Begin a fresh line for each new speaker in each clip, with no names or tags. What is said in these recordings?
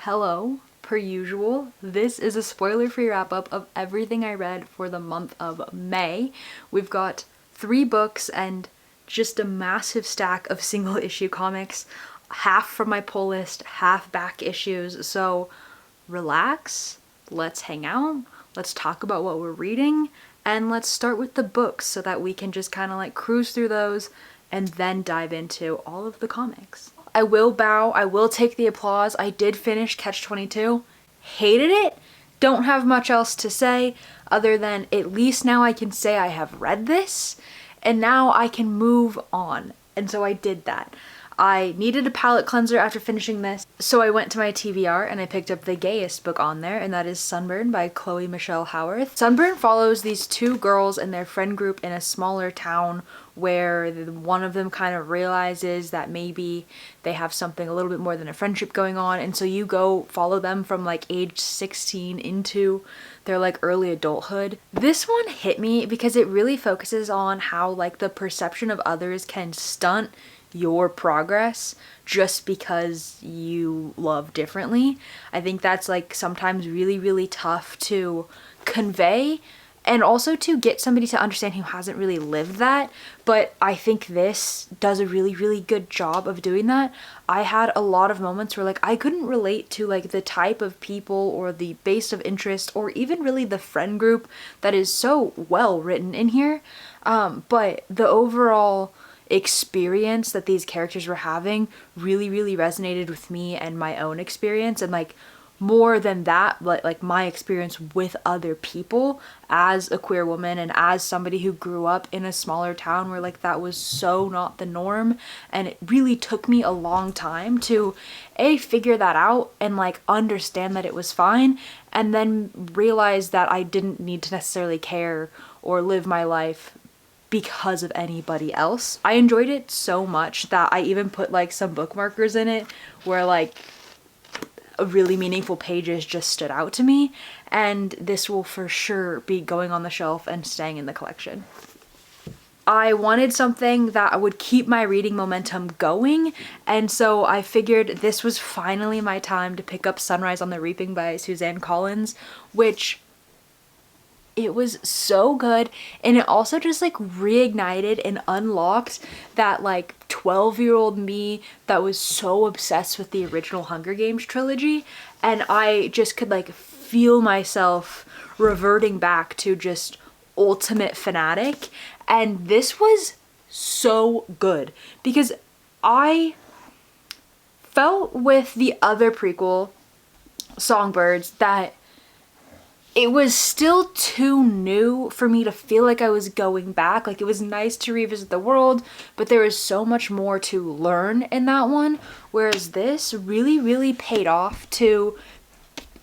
Hello, per usual. This is a spoiler-free wrap-up of everything I read for the month of May. We've got 3 books and just a massive stack of single-issue comics, half from my pull list, half back issues, so relax, let's hang out, let's talk about what we're reading, and let's start with the books so that we can just kind of like cruise through those and then dive into all of the comics. I will bow, I will take the applause. I did finish Catch-22. Hated it. Don't have much else to say other than at least now I can say I have read this and now I can move on. And so I did that. I needed a palate cleanser after finishing this, so I went to my TBR and I picked up the gayest book on there, and that is Sunburn by Chloe Michelle Howarth. Sunburn follows these 2 girls and their friend group in a smaller town where one of them kind of realizes that maybe they have something a little bit more than a friendship going on, and so you go follow them from like age 16 into their like early adulthood. This one hit me because it really focuses on how like the perception of others can stunt your progress just because you love differently. I think that's like sometimes really tough to convey and also to get somebody to understand who hasn't really lived that, but I think this does a really good job of doing that. I had a lot of moments where like I couldn't relate to like the type of people or the base of interest or even really the friend group that is so well written in here, but the overall experience that these characters were having really resonated with me and my own experience, and like more than that, like my experience with other people as a queer woman and as somebody who grew up in a smaller town where like that was so not the norm. And it really took me a long time to figure that out and like understand that it was fine, and then realize that I didn't need to necessarily care or live my life because of anybody else. I enjoyed it so much that I even put like some bookmarkers in it where like really meaningful pages just stood out to me, and this will for sure be going on the shelf and staying in the collection. I wanted something that would keep my reading momentum going, and so I figured this was finally my time to pick up Sunrise on the Reaping by Suzanne Collins, which it was so good, and it also just like reignited and unlocked that like 12-year-old me that was so obsessed with the original Hunger Games trilogy, and I just could like feel myself reverting back to just ultimate fanatic. And this was so good because I felt with the other prequel, Songbirds, that it was still too new for me to feel like I was going back. Like, it was nice to revisit the world, but there was so much more to learn in that one. Whereas this really paid off to,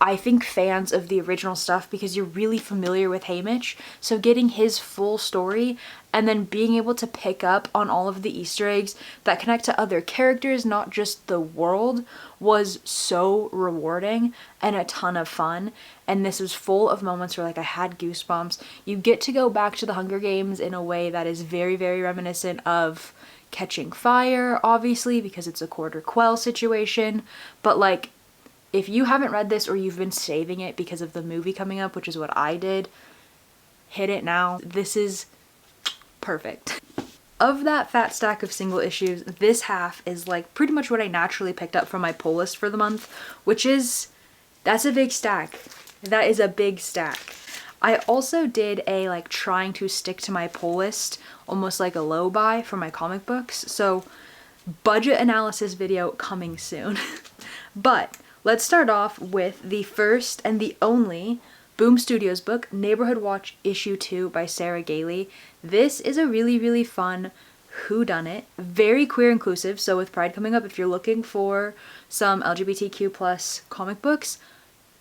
I think, fans of the original stuff because you're really familiar with Haymitch. So getting his full story and then being able to pick up on all of the Easter eggs that connect to other characters, not just the world, was so rewarding and a ton of fun. And this was full of moments where like I had goosebumps. You get to go back to the Hunger Games in a way that is very reminiscent of Catching Fire, obviously, because it's a Quarter Quell situation. But like, if you haven't read this or you've been saving it because of the movie coming up, which is what I did, hit it now. This is perfect. Of that fat stack of single issues, this half is like pretty much what I naturally picked up from my pull list for the month, which is, that's a big stack. That is a big stack. I also did a like trying to stick to my pull list, almost like a low buy for my comic books. So budget analysis video coming soon. But let's start off with the first and the only Boom Studios book, Neighborhood Watch Issue 2 by Sarah Gailey. This is a really fun whodunit, very queer inclusive. So with Pride coming up, if you're looking for some LGBTQ plus comic books,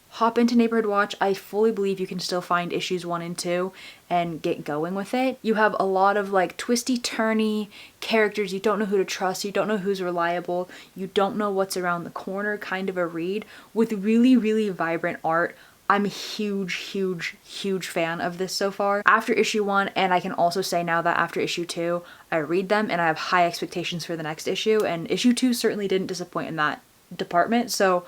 hop into Neighborhood Watch. I fully believe you can still find issues 1 and 2 and get going with it. You have a lot of like twisty turny characters. You don't know who to trust. You don't know who's reliable. You don't know what's around the corner kind of a read with really vibrant art. I'm a huge fan of this so far. After issue 1, and I can also say now that after issue 2, I read them and I have high expectations for the next issue, and issue 2 certainly didn't disappoint in that department. So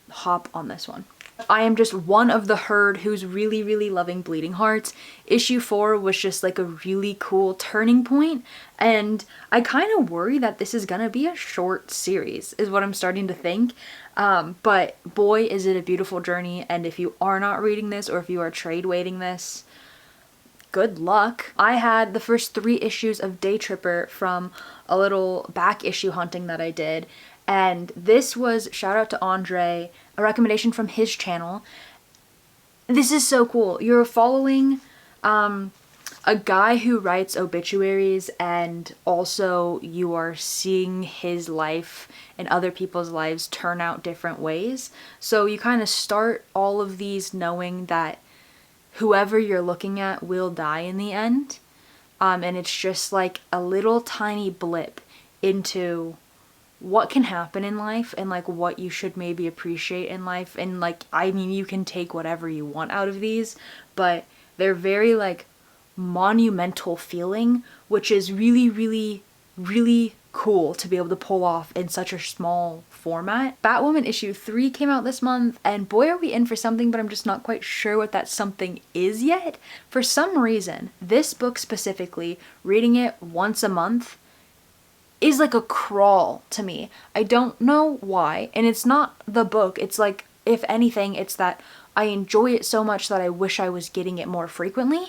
hop on this one. I am just one of the herd who's really, really loving Bleeding Hearts. Issue 4 was just like a really cool turning point, and I kind of worry that this is gonna be a short series, is what I'm starting to think. But boy, is it a beautiful journey, and if you are not reading this, or if you are trade waiting this, good luck. I had the first 3 issues of Day Tripper from a little back issue hunting that I did, and this was, shout out to Andre, a recommendation from his channel. This is so cool. You're following a guy who writes obituaries, and also you are seeing his life and other people's lives turn out different ways. So you kind of start all of these knowing that whoever you're looking at will die in the end. And it's just like a little tiny blip into what can happen in life, and like what you should maybe appreciate in life. And like, I mean, you can take whatever you want out of these, but they're very like monumental feeling, which is really, really, really cool to be able to pull off in such a small format. Batwoman issue 3 came out this month, and boy are we in for something, but I'm just not quite sure what that something is yet. For some reason, this book specifically, reading it once a month is like a crawl to me. I don't know why, and it's not the book, it's like, if anything, it's that I enjoy it so much that I wish I was getting it more frequently.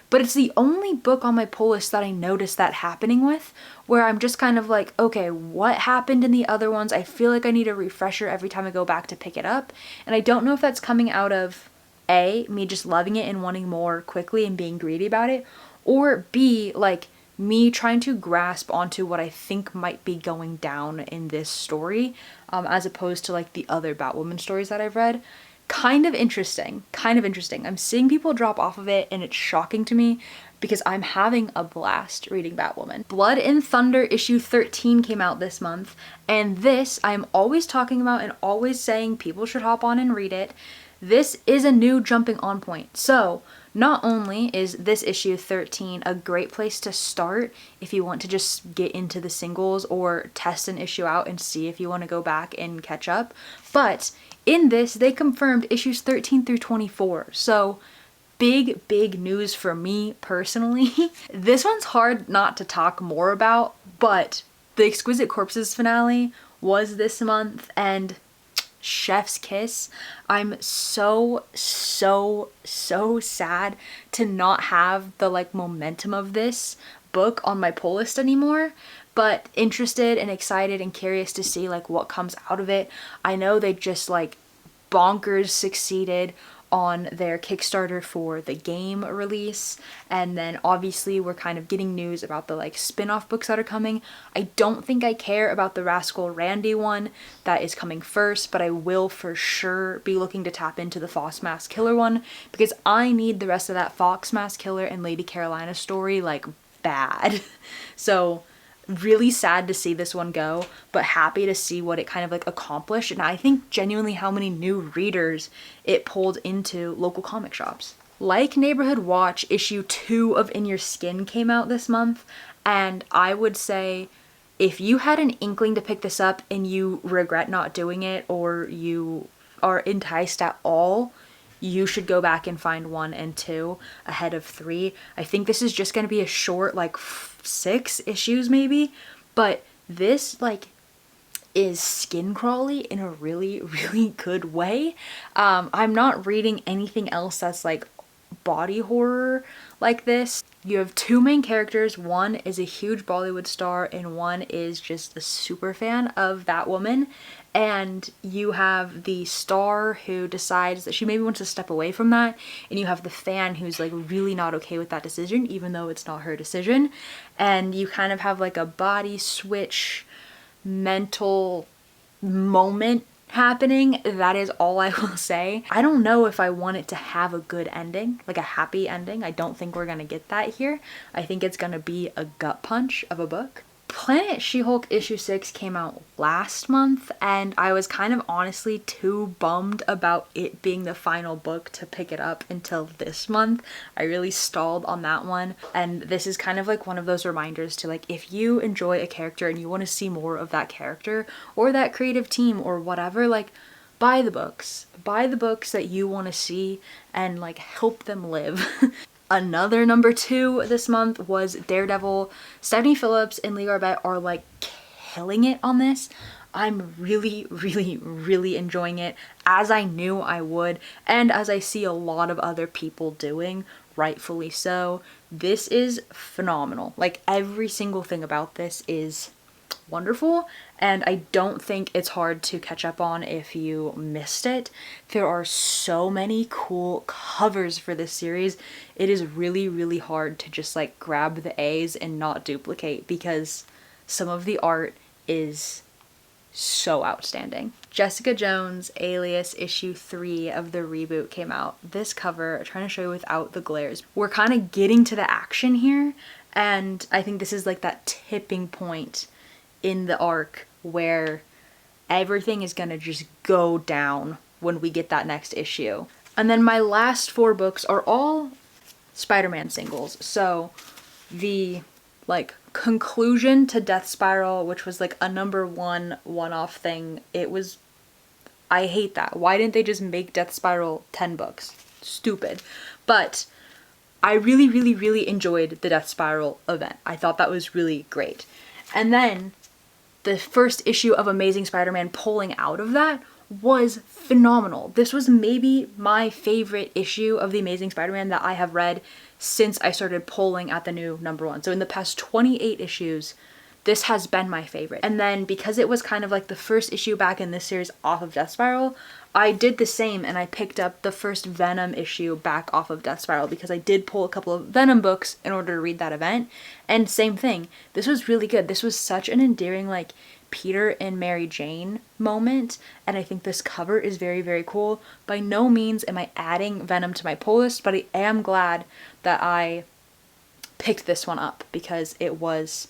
But it's the only book on my pull list that I noticed that happening with, where I'm just kind of like, okay, what happened in the other ones? I feel like I need a refresher every time I go back to pick it up. And I don't know if that's coming out of A, me just loving it and wanting more quickly and being greedy about it, or B, like me trying to grasp onto what I think might be going down in this story, as opposed to like the other Batwoman stories that I've read. Kind of interesting. I'm seeing people drop off of it, and it's shocking to me because I'm having a blast reading Batwoman. Blood and Thunder issue 13 came out this month, and this I'm always talking about and always saying people should hop on and read it. This is a new jumping on point. So not only is this issue 13 a great place to start if you want to just get into the singles or test an issue out and see if you want to go back and catch up, but in this they confirmed issues 13 through 24. So big news for me personally. This one's hard not to talk more about, but the Exquisite Corpses finale was this month, and chef's kiss. I'm so sad to not have the like momentum of this book on my pull list anymore, but interested and excited and curious to see like what comes out of it. I know they just like bonkers succeeded on their Kickstarter for the game release, and then obviously we're kind of getting news about the like spin-off books that are coming. I don't think I care about the Rascal Randy one that is coming first, but I will for sure be looking to tap into the Fox Mask Killer one, because I need the rest of that Fox Mask Killer and Lady Carolina story like bad. So really sad to see this one go, but happy to see what it kind of like accomplished, and I think genuinely how many new readers it pulled into local comic shops. Like Neighborhood Watch issue 2 of In Your Skin came out this month, and I would say if you had an inkling to pick this up and you regret not doing it, or you are enticed at all, you should go back and find 1 and 2 ahead of 3. I think this is just going to be a short, like 6 issues maybe, but this like is skin crawly in a really good way. I'm not reading anything else that's like body horror like this. You have 2 main characters. One is a huge Bollywood star and one is just a super fan of that woman. And you have the star who decides that she maybe wants to step away from that, and you have the fan who's like really not okay with that decision, even though it's not her decision. And you kind of have like a body switch mental moment happening. That is all I will say. I don't know if I want it to have a good ending, like a happy ending. I don't think we're gonna get that here. I think it's gonna be a gut punch of a book. Planet She-Hulk issue 6 came out last month, and I was kind of honestly too bummed about it being the final book to pick it up until this month. I really stalled on that one, and this is kind of like one of those reminders to like, if you enjoy a character and you want to see more of that character or that creative team or whatever, like buy the books. Buy the books that you want to see and like help them live. Another number 2 this month was Daredevil. Stephanie Phillips and Lee Garbett are like killing it on this. I'm really, really, really enjoying it, as I knew I would, and as I see a lot of other people doing, rightfully so. This is phenomenal. Like, every single thing about this is wonderful, and I don't think it's hard to catch up on if you missed it. There are so many cool covers for this series. It is really, really hard to just like grab the A's and not duplicate, because some of the art is so outstanding. Jessica Jones Alias issue 3 of the reboot came out. This cover, I'm trying to show you without the glares. We're kind of getting to the action here, and I think this is like that tipping point in the arc where everything is gonna just go down when we get that next issue. And then my last 4 books are all Spider-Man singles. So the like conclusion to Death Spiral, which was like a number 1 one-off thing, I hate that. Why didn't they just make Death Spiral 10 books? Stupid. But I really, really, really enjoyed the Death Spiral event. I thought that was really great. And then the first issue of Amazing Spider-Man pulling out of that was phenomenal. This was maybe my favorite issue of The Amazing Spider-Man that I have read since I started polling at the new number 1. So in the past 28 issues, this has been my favorite. And then because it was kind of like the first issue back in this series off of Death Spiral, I did the same and I picked up the first Venom issue back off of Death Spiral, because I did pull a couple of Venom books in order to read that event. And same thing, this was really good. This was such an endearing like Peter and Mary Jane moment, and I think this cover is very, very cool. By no means am I adding Venom to my pull list, but I am glad that I picked this one up because it was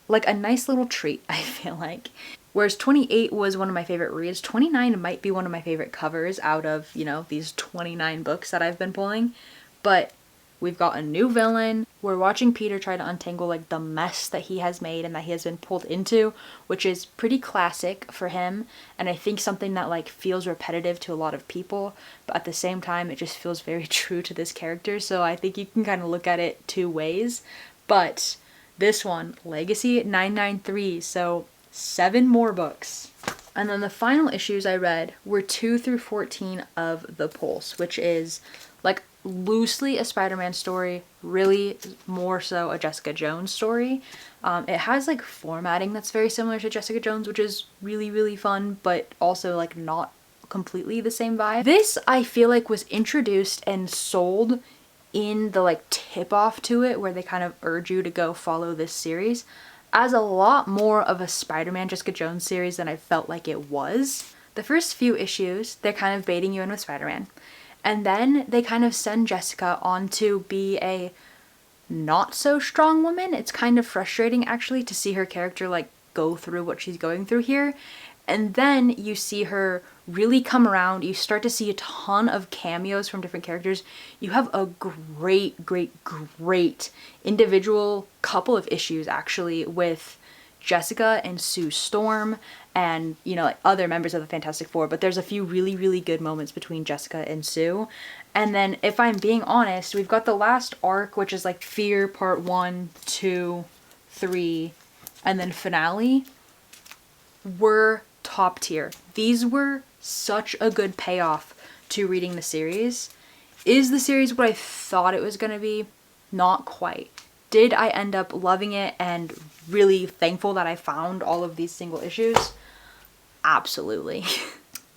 like a nice little treat, I feel like. Whereas 28 was one of my favorite reads, 29 might be one of my favorite covers out of, you know, these 29 books that I've been pulling. But we've got a new villain. We're watching Peter try to untangle like the mess that he has made and that he has been pulled into, which is pretty classic for him, and I think something that like feels repetitive to a lot of people, but at the same time it just feels very true to this character. So I think you can kind of look at it 2 ways. But this one, Legacy 993, so 7 more books. And then the final issues I read were 2 through 14 of The Pulse, which is like loosely a Spider-Man story, really more so a Jessica Jones story. It has like formatting that's very similar to Jessica Jones, which is really, really fun, but also like not completely the same vibe. This I feel like was introduced and sold in the like tip off to it, where they kind of urge you to go follow this series, as a lot more of a Spider-Man Jessica Jones series than I felt like it was. The first few issues, they're kind of baiting you in with Spider-Man. And then they kind of send Jessica on to be a not so strong woman. It's kind of frustrating actually to see her character like go through what she's going through here. And then you see her really come around. You start to see a ton of cameos from different characters. You have a great, great, great individual couple of issues actually with Jessica and Sue Storm and, you know, like other members of the Fantastic Four, but there's a few really, really good moments between Jessica and Sue. And then if I'm being honest, we've got the last arc, which is like Fear Part 1, 2, 3, and then Finale, were top tier. These were such a good payoff to reading the series. Is the series what I thought it was going to be? Not quite. Did I end up loving it and really thankful that I found all of these single issues? Absolutely.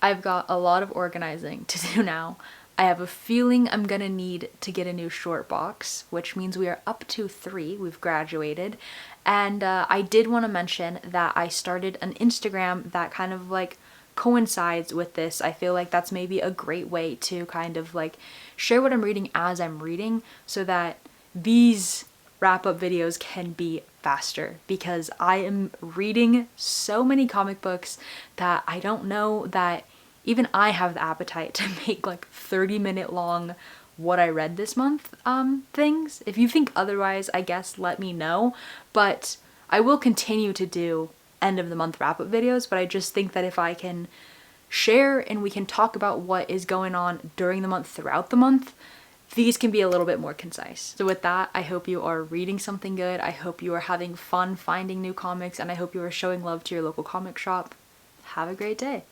I've got a lot of organizing to do now. I have a feeling I'm gonna need to get a new short box, which means we are up to 3. We've graduated. And I did want to mention that I started an Instagram that kind of like coincides with this. I feel like that's maybe a great way to kind of like share what I'm reading as I'm reading, so that these wrap-up videos can be faster, because I am reading so many comic books that I don't know that even I have the appetite to make like 30-minute long what I read this month things. If you think otherwise, I guess let me know, but I will continue to do end of the month wrap-up videos. But I just think that if I can share and we can talk about what is going on during the month, throughout the month, these can be a little bit more concise. So with that, I hope you are reading something good. I hope you are having fun finding new comics, and I hope you are showing love to your local comic shop. Have a great day.